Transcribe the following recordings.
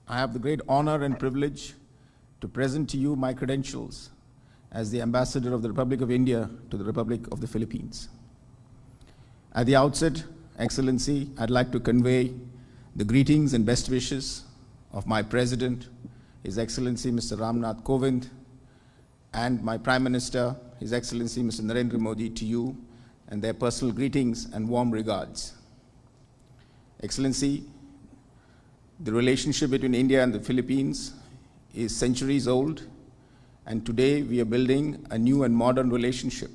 I have the great honor and privilege to present to you my credentials as the Ambassador of the Republic of India to the Republic of the Philippines. At the outset, Excellency, I'd like to convey the greetings and best wishes of my President, His Excellency Mr. Ramnath Kovind, and my Prime Minister, His Excellency Mr. Narendra Modi, to you, and their personal greetings and warm regards. Excellency, the relationship between India and the Philippines is centuries old, and today we are building a new and modern relationship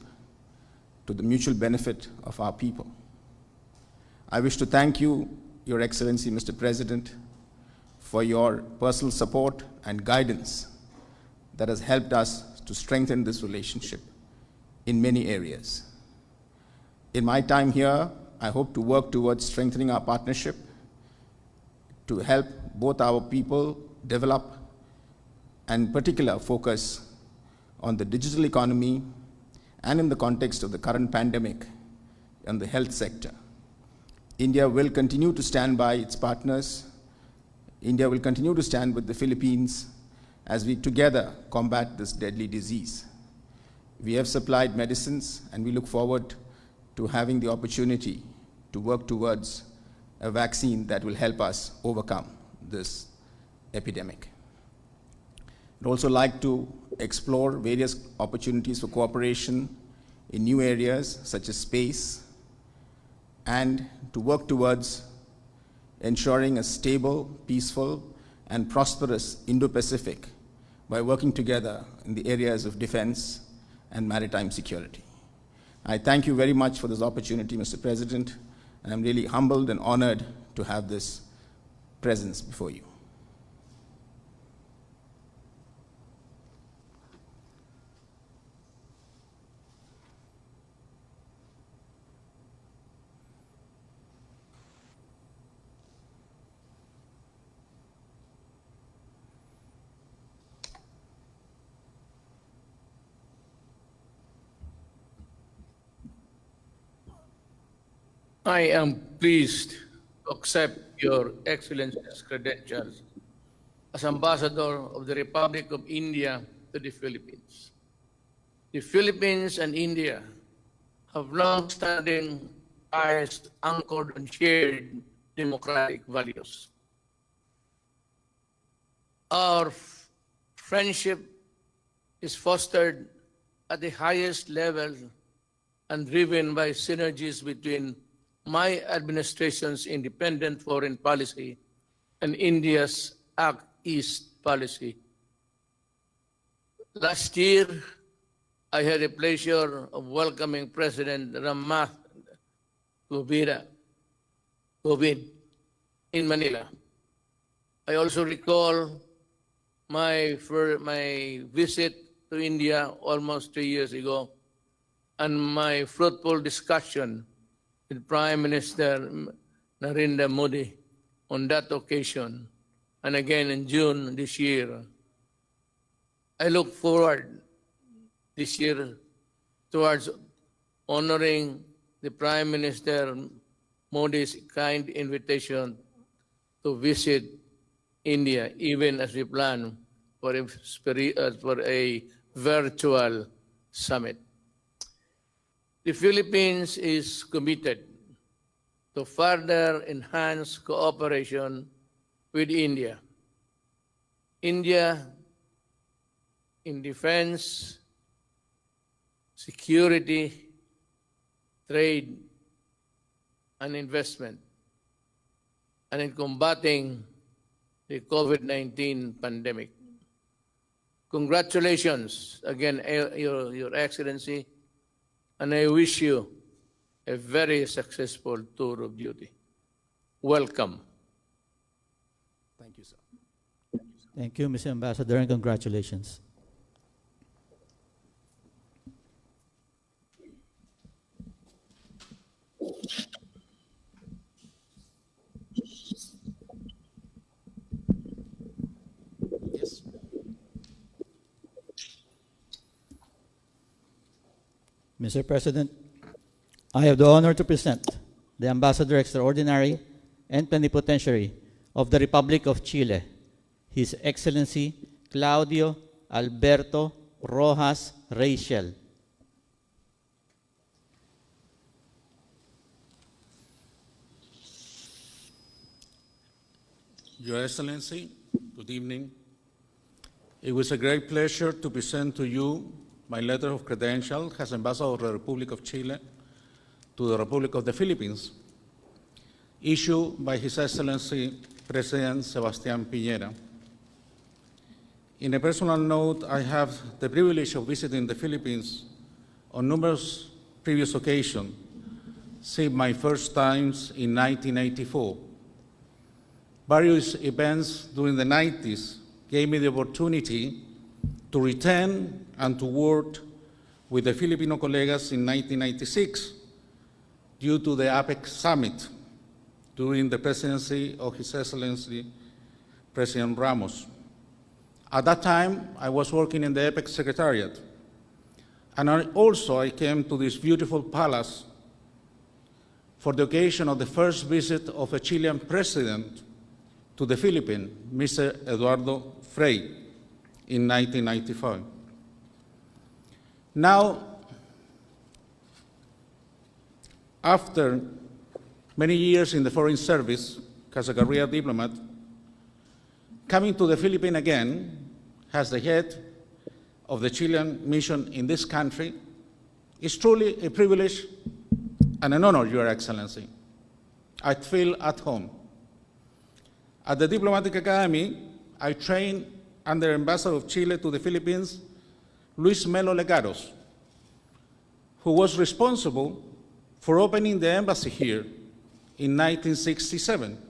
to the mutual benefit of our people. I wish to thank you, Your Excellency, Mr. President, for your personal support and guidance that has helped us to strengthen this relationship in many areas. In my time here, I hope to work towards strengthening our partnership to help both our people develop and particular focus on the digital economy and in the context of the current pandemic and the health sector. India will continue to stand by its partners. India will continue to stand with the Philippines as we together combat this deadly disease. We have supplied medicines, and we look forward to having the opportunity to work towards a vaccine that will help us overcome this epidemic. I'd also like to explore various opportunities for cooperation in new areas such as space, and to work towards ensuring a stable, peaceful, and prosperous Indo-Pacific by working together in the areas of defense and maritime security. I thank you very much for this opportunity, Mr. President, and I'm really humbled and honored to have this presence before you. I am pleased to accept Your Excellency's credentials as Ambassador of the Republic of India to the Philippines. The Philippines and India have long-standing ties anchored on shared democratic values. Our friendship is fostered at the highest level and driven by synergies between my administration's independent foreign policy and India's Act East policy. Last year, I had the pleasure of welcoming President Ramnath Kovind in Manila. I also recall my visit to India almost 3 years ago and my fruitful discussion with Prime Minister Narendra Modi on that occasion, and again in June this year. I look forward this year towards honoring the Prime Minister Modi's kind invitation to visit India, even as we plan for a virtual summit. The Philippines is committed to further enhance cooperation with India. India in defense, security, trade, and investment, and in combating the COVID-19 pandemic. Congratulations again, Your Excellency, and I wish you a very successful tour of duty. Welcome. Thank you, sir. Thank you, Mr. Ambassador, and congratulations. Yes. Mr. President, I have the honor to present the Ambassador Extraordinary and Plenipotentiary of the Republic of Chile His Excellency Claudio Alberto Rojas Rachel. Your Excellency, good evening. It was a great pleasure to present to you my letter of credential as Ambassador of the Republic of Chile to the Republic of the Philippines, issued by His Excellency President Sebastián Piñera. In a personal note, I have the privilege of visiting the Philippines on numerous previous occasions, since my first times in 1984. Various events during the 90s gave me the opportunity to return and to work with the Filipino colegas in 1996 due to the APEC summit during the presidency of His Excellency President Ramos. At that time, I was working in the APEC Secretariat, and I came to this beautiful palace for the occasion of the first visit of a Chilean president to the Philippines, Mr. Eduardo Frei, in 1995. Now, after many years in the Foreign Service as a career diplomat, coming to the Philippines again as the head of the Chilean mission in this country is truly a privilege and an honor, Your Excellency. I feel at home. At the Diplomatic Academy, I trained under Ambassador of Chile to the Philippines, Luis Melo Legaros, who was responsible for opening the embassy here in 1967.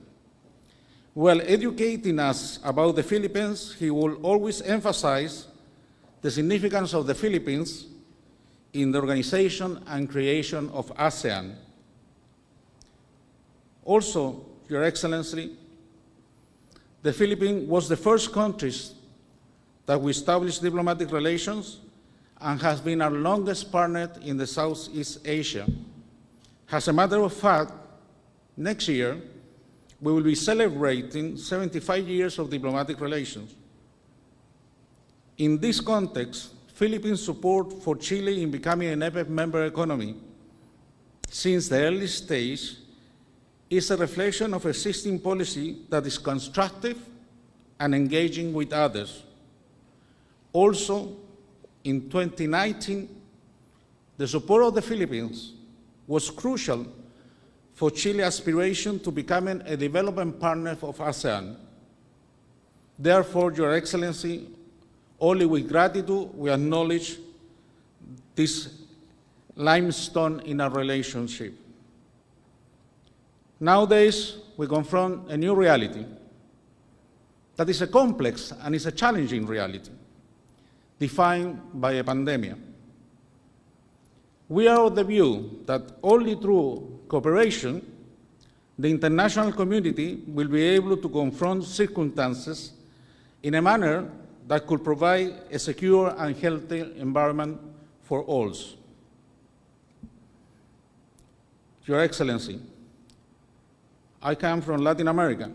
While educating us about the Philippines, he will always emphasize the significance of the Philippines in the organization and creation of ASEAN. Also, Your Excellency, the Philippines was the first country that we established diplomatic relations and has been our longest partner in the Southeast Asia. As a matter of fact, next year, we will be celebrating 75 years of diplomatic relations. In this context, Philippines' support for Chile in becoming an EPEC member economy since the early stage is a reflection of existing policy that is constructive and engaging with others. Also, in 2019, the support of the Philippines was crucial for Chile's aspiration to becoming a development partner of ASEAN. Therefore, Your Excellency, only with gratitude we acknowledge this limestone in our relationship. Nowadays, we confront a new reality that is a complex and is a challenging reality, defined by a pandemic. We are of the view that only through cooperation, the international community will be able to confront circumstances in a manner that could provide a secure and healthy environment for all. Your Excellency, I come from Latin America.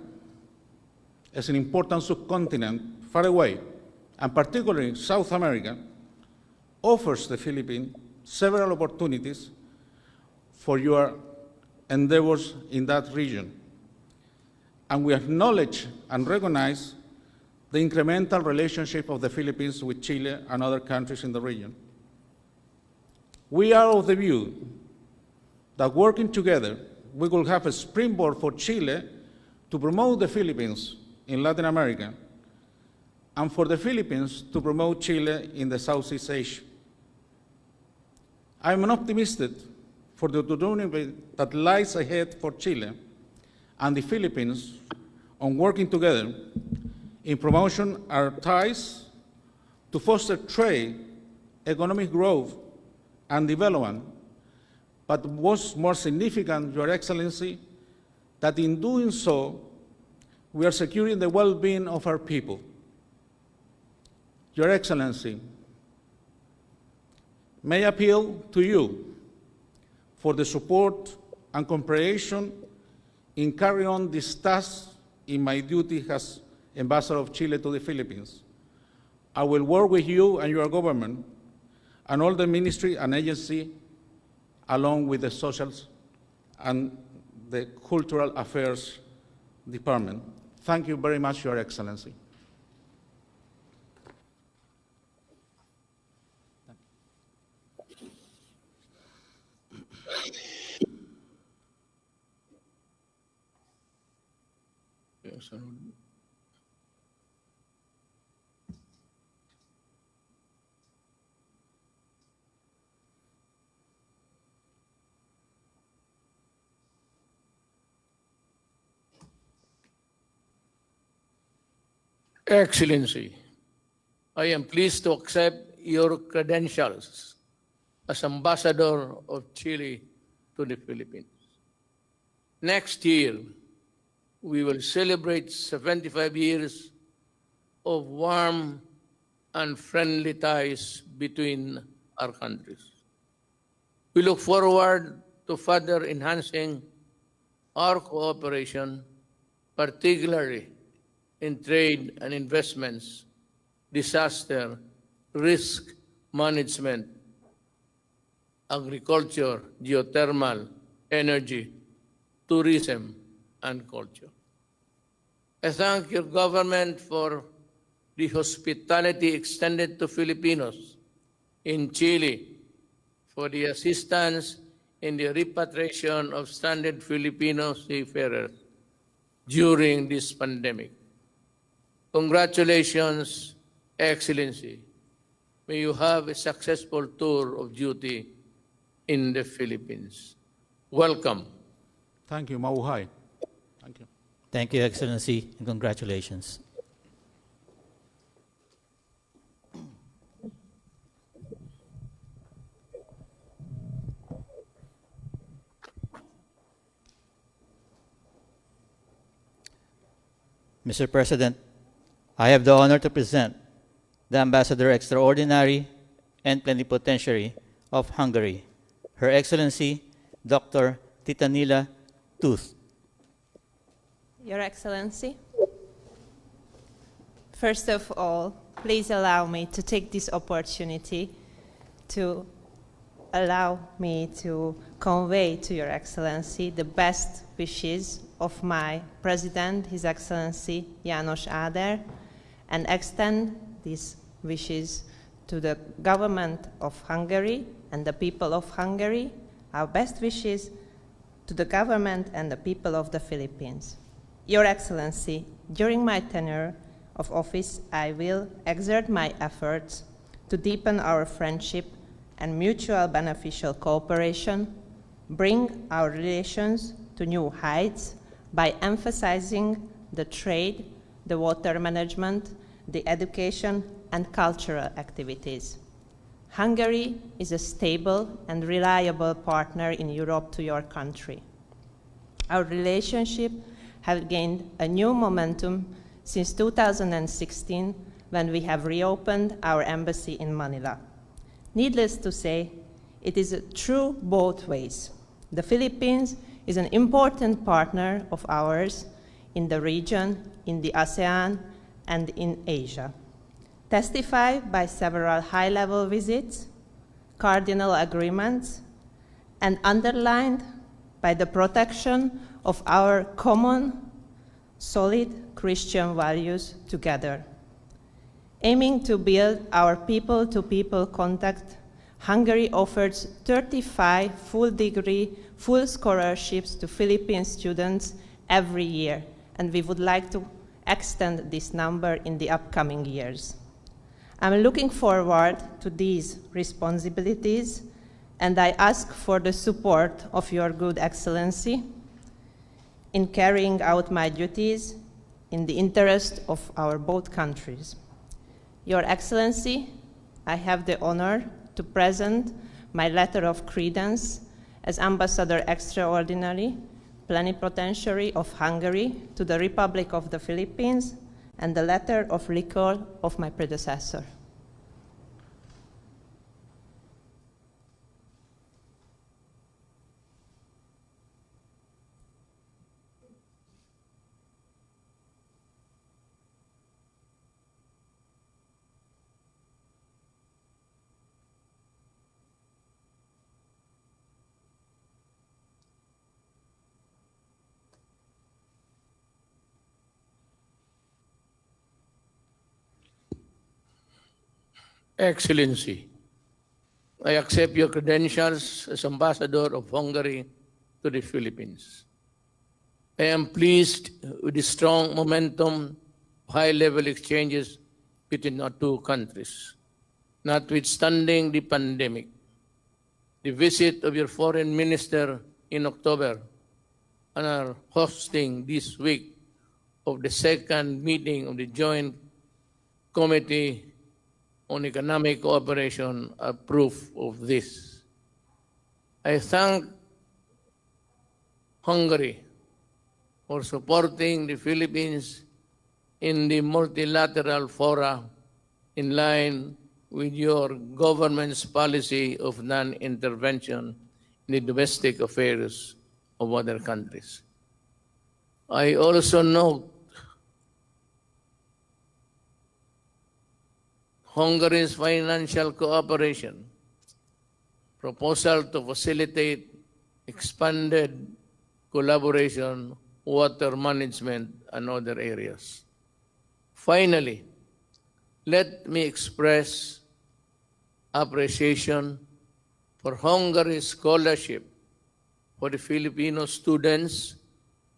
As an important subcontinent far away, and particularly South America, offers the Philippines several opportunities for your endeavors in that region. And we acknowledge and recognize the incremental relationship of the Philippines with Chile and other countries in the region. We are of the view that working together, we will have a springboard for Chile to promote the Philippines in Latin America and for the Philippines to promote Chile in the Southeast Asia. I am optimistic for the opportunity that lies ahead for Chile and the Philippines on working together in promoting our ties to foster trade, economic growth, and development. But what's more significant, Your Excellency, that in doing so, we are securing the well-being of our people. Your Excellency, may I appeal to you for the support and cooperation in carrying on this task in my duty as Ambassador of Chile to the Philippines. I will work with you and your government and all the ministry and agency, along with the socials and the cultural affairs department. Thank you very much, Your Excellency. Yes, sir. Excellency, I am pleased to accept your credentials as Ambassador of Chile to the Philippines. Next year, we will celebrate 75 years of warm and friendly ties between our countries. We look forward to further enhancing our cooperation, particularly in trade and investments, disaster, risk management, agriculture, geothermal, energy, tourism, and culture. I thank your government for the hospitality extended to Filipinos in Chile, for the assistance in the repatriation of stranded Filipino seafarers during this pandemic. Congratulations, Excellency. May you have a successful tour of duty in the Philippines. Welcome. Thank you, Mabuhay. Thank you. Thank you, Excellency, and congratulations. Mr. President, I have the honor to present the Ambassador Extraordinary and Plenipotentiary of Hungary, Her Excellency Dr. Titanila Tooth. Your Excellency, first of all, please allow me to take this opportunity to allow me to convey to Your Excellency the best wishes of my President, His Excellency János Áder, and extend these wishes to the government of Hungary and the people of Hungary, our best wishes to the government and the people of the Philippines. Your Excellency, during my tenure of office, I will exert my efforts to deepen our friendship and mutual beneficial cooperation, bring our relations to new heights by emphasizing the trade, the water management, the education, and cultural activities. Hungary is a stable and reliable partner in Europe to your country. Our relationship has gained a new momentum since 2016, when we have reopened our embassy in Manila. Needless to say, it is true both ways. The Philippines is an important partner of ours in the region, in the ASEAN, and in Asia, testified by several high-level visits, cardinal agreements, and underlined by the protection of our common, solid Christian values together. Aiming to build our people-to-people contact, Hungary offers 35 full-degree, full scholarships to Philippine students every year, and we would like to extend this number in the upcoming years. I'm looking forward to these responsibilities, and I ask for the support of your good Excellency in carrying out my duties in the interest of our both countries. Your Excellency, I have the honor to present my letter of credence as Ambassador Extraordinary, Plenipotentiary of Hungary to the Republic of the Philippines, and the letter of recall of my predecessor. Excellency, I accept your credentials as Ambassador of Hungary to the Philippines. I am pleased with the strong momentum, high-level exchanges between our two countries. Notwithstanding the pandemic, the visit of your foreign minister in October and our hosting this week of the second meeting of the Joint Committee on Economic Cooperation are proof of this. I thank Hungary for supporting the Philippines in the multilateral fora in line with your government's policy of non-intervention in the domestic affairs of other countries. I also note Hungary's financial cooperation proposal to facilitate expanded collaboration, water management, and other areas. Finally, let me express appreciation for Hungary's scholarship for the Filipino students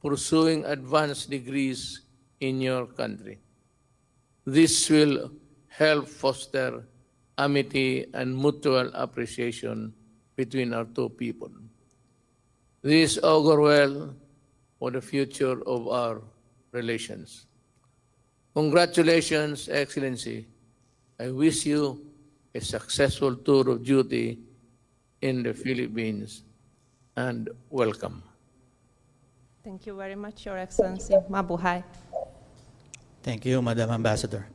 pursuing advanced degrees in your country. This will help foster amity and mutual appreciation between our two people. This augurs well for the future of our relations. Congratulations, Excellency. I wish you a successful tour of duty in the Philippines and welcome. Thank you very much, Your Excellency. Mabuhay. Thank you, Madam Ambassador.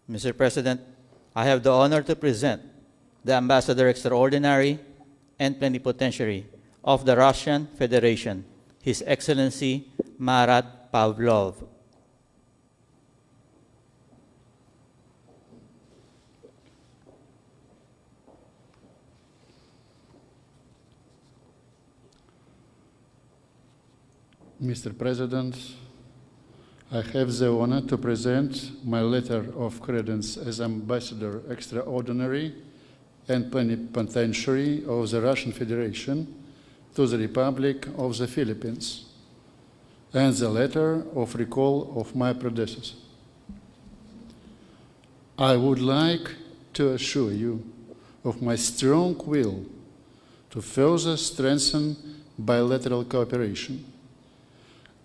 Mr. President, I have the honor to present the Ambassador Extraordinary and Plenipotentiary of the Russian Federation, His Excellency Marat Pavlov. Mr. President, I have the honor to present my letter of credence as Ambassador Extraordinary and Plenipotentiary of the Russian Federation to the Republic of the Philippines, and the letter of recall of my predecessor. I would like to assure you of my strong will to further strengthen bilateral cooperation,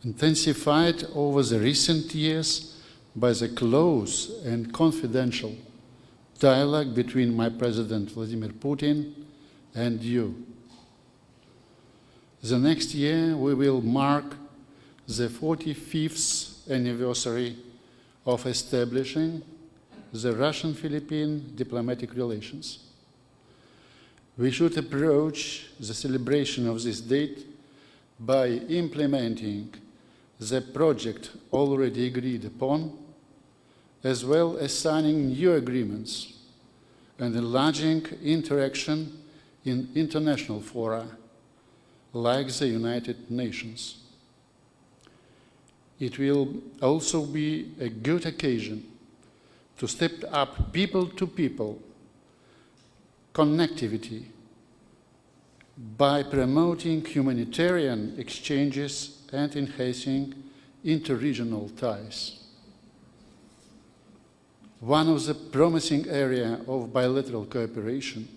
intensified over the recent years by the close and confidential dialogue between my President Vladimir Putin and you. The next year we will mark the 45th anniversary of establishing the Russian-Philippine diplomatic relations. We should approach the celebration of this date by implementing the project already agreed upon, as well as signing new agreements and enlarging interaction in international fora, like the United Nations. It will also be a good occasion to step up people-to-people connectivity by promoting humanitarian exchanges and enhancing interregional ties. One of the promising areas of bilateral cooperation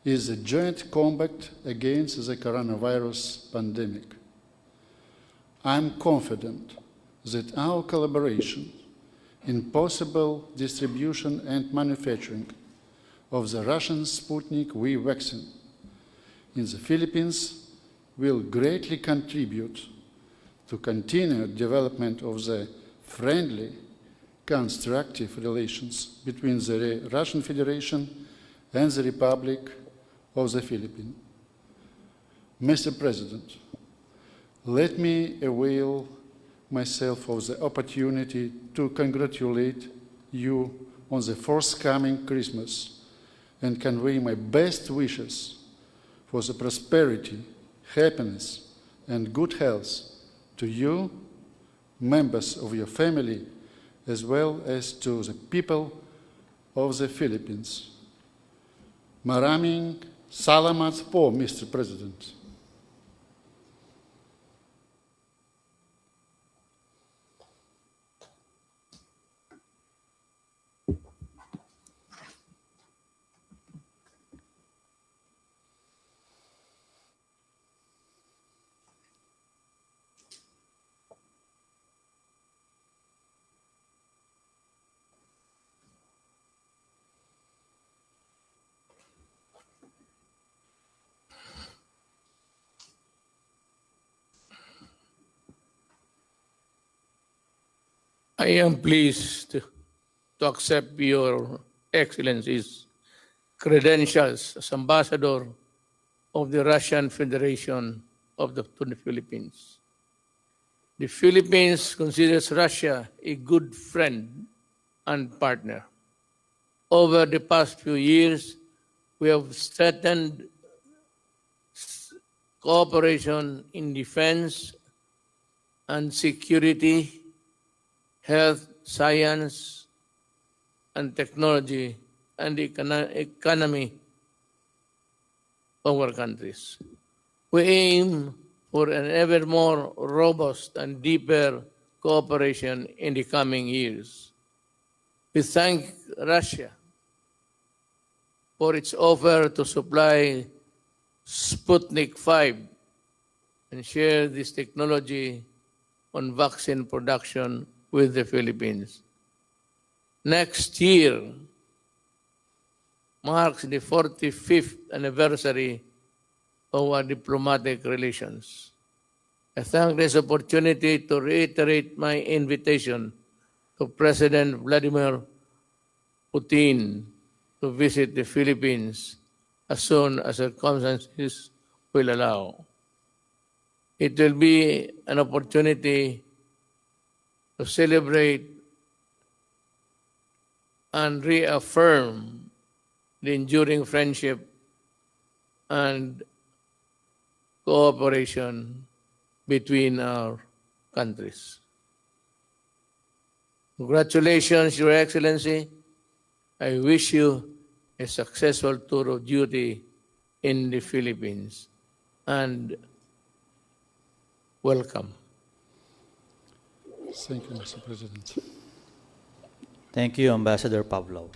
is the joint combat against the coronavirus pandemic. I'm confident that our collaboration in possible distribution and manufacturing of the Russian Sputnik V vaccine in the Philippines will greatly contribute to continued development of the friendly, constructive relations between the Russian Federation and the Republic of the Philippines. Mr. President, let me avail myself for the opportunity to congratulate you on the forthcoming Christmas and convey my best wishes for the prosperity, happiness, and good health to you, members of your family, as well as to the people of the Philippines. Maraming salamat po, Mr. President. I am pleased to accept Your Excellency's credentials as Ambassador of the Russian Federation to the Philippines. The Philippines considers Russia a good friend and partner. Over the past few years, we have strengthened cooperation in defense and security, health, science, and technology, and the economy of our countries. We aim for an ever more robust and deeper cooperation in the coming years. We thank Russia for its offer to supply Sputnik 5 and share this technology on vaccine production with the Philippines. Next year marks the 45th anniversary of our diplomatic relations. I thank this opportunity to reiterate my invitation to President Vladimir Putin to visit the Philippines as soon as circumstances will allow. It will be an opportunity to celebrate and reaffirm the enduring friendship and cooperation between our countries. Congratulations, Your Excellency. I wish you a successful tour of duty in the Philippines and welcome. Thank you, Mr. President. Thank you, Ambassador Pavlov.